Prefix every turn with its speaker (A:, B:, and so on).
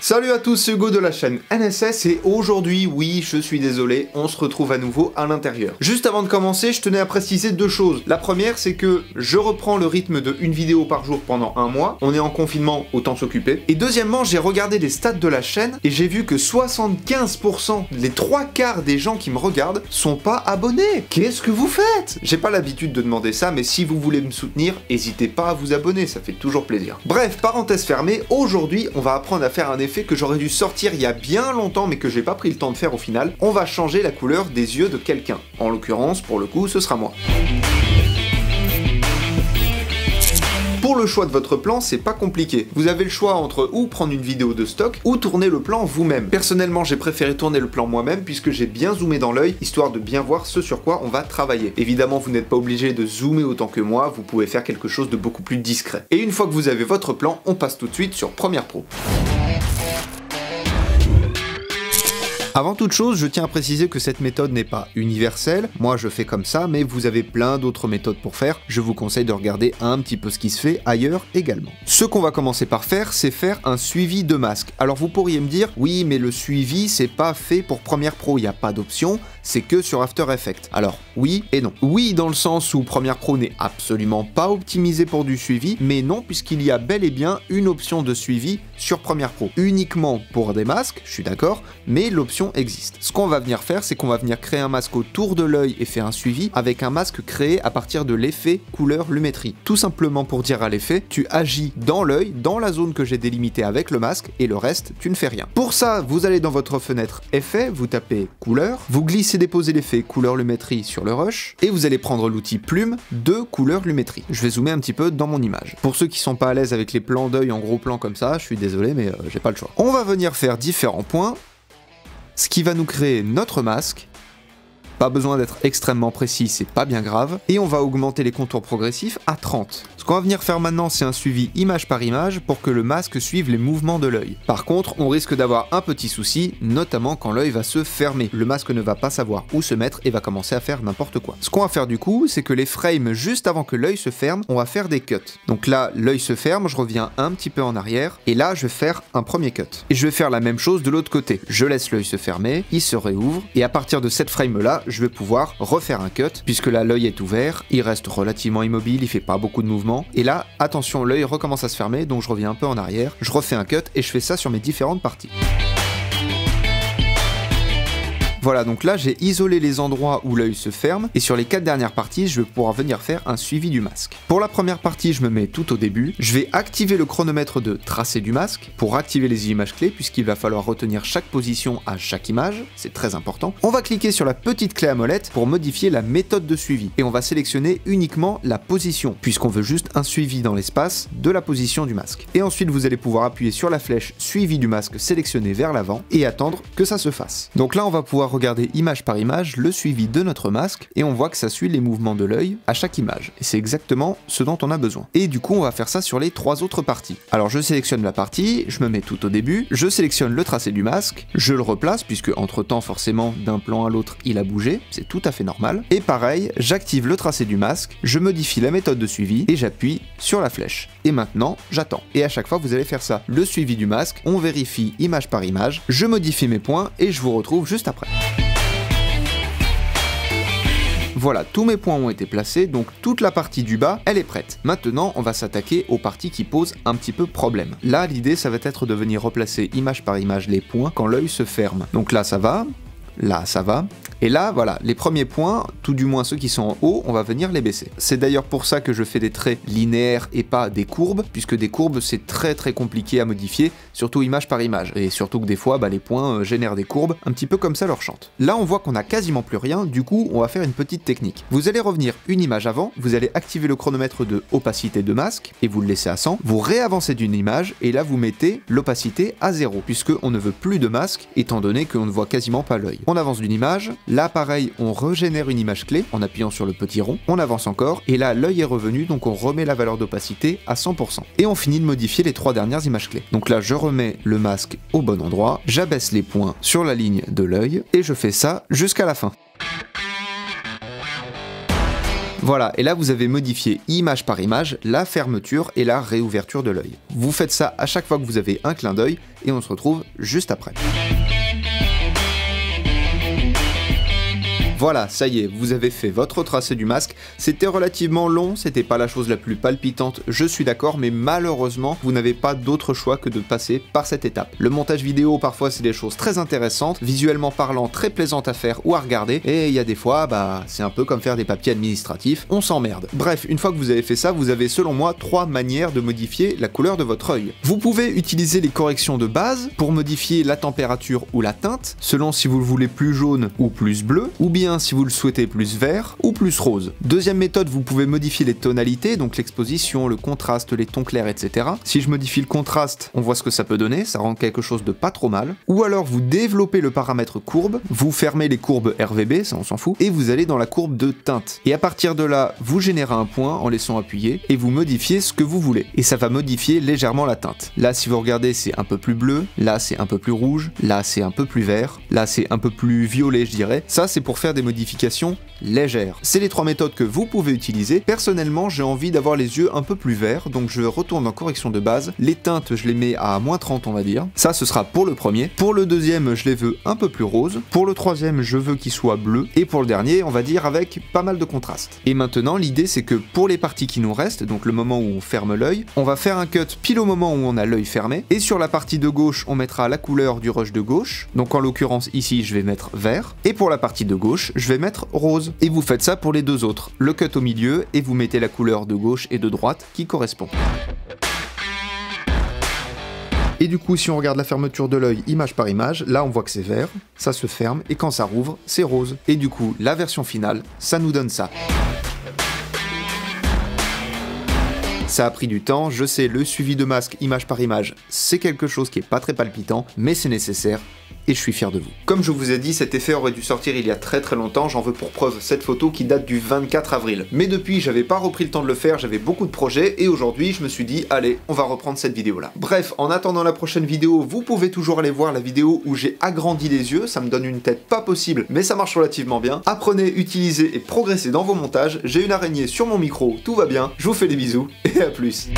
A: Salut à tous, c'est Hugo de la chaîne NSS et aujourd'hui, oui, je suis désolé, on se retrouve à nouveau à l'intérieur. Juste avant de commencer, je tenais à préciser deux choses. La première, c'est que je reprends le rythme de une vidéo par jour pendant un mois. On est en confinement, autant s'occuper. Et deuxièmement, j'ai regardé les stats de la chaîne et j'ai vu que 75%, les 3/4 des gens qui me regardent, sont pas abonnés. Qu'est-ce que vous faites? J'ai pas l'habitude de demander ça, mais si vous voulez me soutenir, n'hésitez pas à vous abonner, ça fait toujours plaisir. Bref, parenthèse fermée, aujourd'hui, on va apprendre à faire un effet que j'aurais dû sortir il y a bien longtemps mais que j'ai pas pris le temps de faire au final. On va changer la couleur des yeux de quelqu'un. En l'occurrence, pour le coup, ce sera moi. Pour le choix de votre plan, c'est pas compliqué. Vous avez le choix entre ou prendre une vidéo de stock ou tourner le plan vous-même. Personnellement, j'ai préféré tourner le plan moi-même puisque j'ai bien zoomé dans l'œil, histoire de bien voir ce sur quoi on va travailler. Évidemment, vous n'êtes pas obligé de zoomer autant que moi, vous pouvez faire quelque chose de beaucoup plus discret. Et une fois que vous avez votre plan, on passe tout de suite sur Premiere Pro. Avant toute chose, je tiens à préciser que cette méthode n'est pas universelle, moi je fais comme ça, mais vous avez plein d'autres méthodes pour faire, je vous conseille de regarder un petit peu ce qui se fait ailleurs également. Ce qu'on va commencer par faire, c'est faire un suivi de masque. Alors vous pourriez me dire, oui mais le suivi c'est pas fait pour Premiere Pro, il n'y a pas d'option, c'est que sur After Effects. Alors oui et non. Oui dans le sens où Premiere Pro n'est absolument pas optimisé pour du suivi, mais non puisqu'il y a bel et bien une option de suivi sur Premiere Pro. Uniquement pour des masques, je suis d'accord, mais l'option existe. Ce qu'on va venir faire, c'est qu'on va venir créer un masque autour de l'œil et faire un suivi avec un masque créé à partir de l'effet couleur lumétrie. Tout simplement pour dire à l'effet, tu agis dans l'œil, dans la zone que j'ai délimitée avec le masque, et le reste, tu ne fais rien. Pour ça, vous allez dans votre fenêtre effet, vous tapez couleur, vous glissez déposer l'effet couleur lumétrie sur le rush, et vous allez prendre l'outil plume de couleur lumétrie. Je vais zoomer un petit peu dans mon image. Pour ceux qui sont pas à l'aise avec les plans d'œil en gros plan comme ça, je suis désolé, mais j'ai pas le choix. On va venir faire différents points, ce qui va nous créer notre masque. Pas besoin d'être extrêmement précis, c'est pas bien grave. Et on va augmenter les contours progressifs à 30. Ce qu'on va venir faire maintenant, c'est un suivi image par image pour que le masque suive les mouvements de l'œil. Par contre, on risque d'avoir un petit souci, notamment quand l'œil va se fermer. Le masque ne va pas savoir où se mettre et va commencer à faire n'importe quoi. Ce qu'on va faire du coup, c'est que les frames juste avant que l'œil se ferme, on va faire des cuts. Donc là, l'œil se ferme, je reviens un petit peu en arrière, et là, je vais faire un premier cut. Et je vais faire la même chose de l'autre côté. Je laisse l'œil se fermer, il se réouvre, et à partir de cette frame-là, je vais pouvoir refaire un cut, puisque là l'œil est ouvert, il reste relativement immobile, il fait pas beaucoup de mouvements, et là, attention, l'œil recommence à se fermer, donc je reviens un peu en arrière, je refais un cut, et je fais ça sur mes différentes parties. Voilà, donc là j'ai isolé les endroits où l'œil se ferme, et sur les 4 dernières parties, je vais pouvoir venir faire un suivi du masque. Pour la première partie, je me mets tout au début, je vais activer le chronomètre de tracé du masque, pour activer les images clés, puisqu'il va falloir retenir chaque position à chaque image, c'est très important. On va cliquer sur la petite clé à molette pour modifier la méthode de suivi, et on va sélectionner uniquement la position, puisqu'on veut juste un suivi dans l'espace de la position du masque. Et ensuite, vous allez pouvoir appuyer sur la flèche suivi du masque sélectionné vers l'avant, et attendre que ça se fasse. Donc là, on va pouvoir regarder image par image le suivi de notre masque et on voit que ça suit les mouvements de l'œil à chaque image. Et c'est exactement ce dont on a besoin. Et du coup, on va faire ça sur les 3 autres parties. Alors je sélectionne la partie, je me mets tout au début, je sélectionne le tracé du masque, je le replace puisque entre temps forcément d'un plan à l'autre il a bougé, c'est tout à fait normal. Et pareil, j'active le tracé du masque, je modifie la méthode de suivi et j'appuie sur la flèche. Et maintenant, j'attends. Et à chaque fois, vous allez faire ça. Le suivi du masque, on vérifie image par image, je modifie mes points et je vous retrouve juste après. Voilà, tous mes points ont été placés, donc toute la partie du bas, elle est prête. Maintenant, on va s'attaquer aux parties qui posent un petit peu problème. Là, l'idée, ça va être de venir replacer image par image les points quand l'œil se ferme. Donc là, ça va. Là, ça va. Et là, voilà, les premiers points, tout du moins ceux qui sont en haut, on va venir les baisser. C'est d'ailleurs pour ça que je fais des traits linéaires et pas des courbes, puisque des courbes, c'est très compliqué à modifier, surtout image par image. Et surtout que des fois, les points génèrent des courbes, un petit peu comme ça leur chante. Là, on voit qu'on a quasiment plus rien, du coup, on va faire une petite technique. Vous allez revenir une image avant, vous allez activer le chronomètre de opacité de masque, et vous le laissez à 100, vous réavancez d'une image, et là, vous mettez l'opacité à 0, puisque on ne veut plus de masque, étant donné qu'on ne voit quasiment pas l'œil. On avance d'une image, là pareil on régénère une image clé en appuyant sur le petit rond, on avance encore et là l'œil est revenu donc on remet la valeur d'opacité à 100% et on finit de modifier les 3 dernières images clés. Donc là je remets le masque au bon endroit, j'abaisse les points sur la ligne de l'œil et je fais ça jusqu'à la fin. Voilà, et là vous avez modifié image par image la fermeture et la réouverture de l'œil. Vous faites ça à chaque fois que vous avez un clin d'œil et on se retrouve juste après. Voilà, ça y est, vous avez fait votre tracé du masque. C'était relativement long, c'était pas la chose la plus palpitante, je suis d'accord, mais malheureusement, vous n'avez pas d'autre choix que de passer par cette étape. Le montage vidéo, parfois, c'est des choses très intéressantes, visuellement parlant, très plaisantes à faire ou à regarder, et il y a des fois, c'est un peu comme faire des papiers administratifs, on s'emmerde. Bref, une fois que vous avez fait ça, vous avez selon moi 3 manières de modifier la couleur de votre œil. Vous pouvez utiliser les corrections de base pour modifier la température ou la teinte, selon si vous le voulez plus jaune ou plus bleu, ou bien si vous le souhaitez plus vert ou plus rose. Deuxième méthode, vous pouvez modifier les tonalités, donc l'exposition, le contraste, les tons clairs, etc. Si je modifie le contraste, on voit ce que ça peut donner, ça rend quelque chose de pas trop mal. Ou alors vous développez le paramètre courbe, vous fermez les courbes RVB, ça on s'en fout, et vous allez dans la courbe de teinte. Et à partir de là, vous générez un point en laissant appuyer, et vous modifiez ce que vous voulez. Et ça va modifier légèrement la teinte. Là, si vous regardez, c'est un peu plus bleu, là c'est un peu plus rouge, là c'est un peu plus vert, là c'est un peu plus violet, je dirais. Ça, c'est pour faire des modifications légères. C'est les 3 méthodes que vous pouvez utiliser. Personnellement, j'ai envie d'avoir les yeux un peu plus verts, donc je retourne en correction de base. Les teintes, je les mets à moins 30, on va dire. Ça, ce sera pour le premier. Pour le deuxième, je les veux un peu plus roses. Pour le troisième, je veux qu'ils soient bleus. Et pour le dernier, on va dire avec pas mal de contraste. Et maintenant, l'idée, c'est que pour les parties qui nous restent, donc le moment où on ferme l'œil, on va faire un cut pile au moment où on a l'œil fermé. Et sur la partie de gauche, on mettra la couleur du rush de gauche. Donc en l'occurrence, ici, je vais mettre vert. Et pour la partie de gauche, je vais mettre rose. Et vous faites ça pour les deux autres. Le cut au milieu et vous mettez la couleur de gauche et de droite qui correspond. Et du coup, si on regarde la fermeture de l'œil image par image, là on voit que c'est vert, ça se ferme, et quand ça rouvre, c'est rose. Et du coup, la version finale, ça nous donne ça. Ça a pris du temps, je sais, le suivi de masque image par image, c'est quelque chose qui est pas très palpitant, mais c'est nécessaire. Et je suis fier de vous. Comme je vous ai dit, cet effet aurait dû sortir il y a très longtemps, j'en veux pour preuve cette photo qui date du 24 avril. Mais depuis, j'avais pas repris le temps de le faire, j'avais beaucoup de projets, et aujourd'hui, je me suis dit, allez, on va reprendre cette vidéo-là. Bref, en attendant la prochaine vidéo, vous pouvez toujours aller voir la vidéo où j'ai agrandi les yeux, ça me donne une tête pas possible, mais ça marche relativement bien. Apprenez, utilisez et progressez dans vos montages, j'ai une araignée sur mon micro, tout va bien, je vous fais des bisous, et à plus.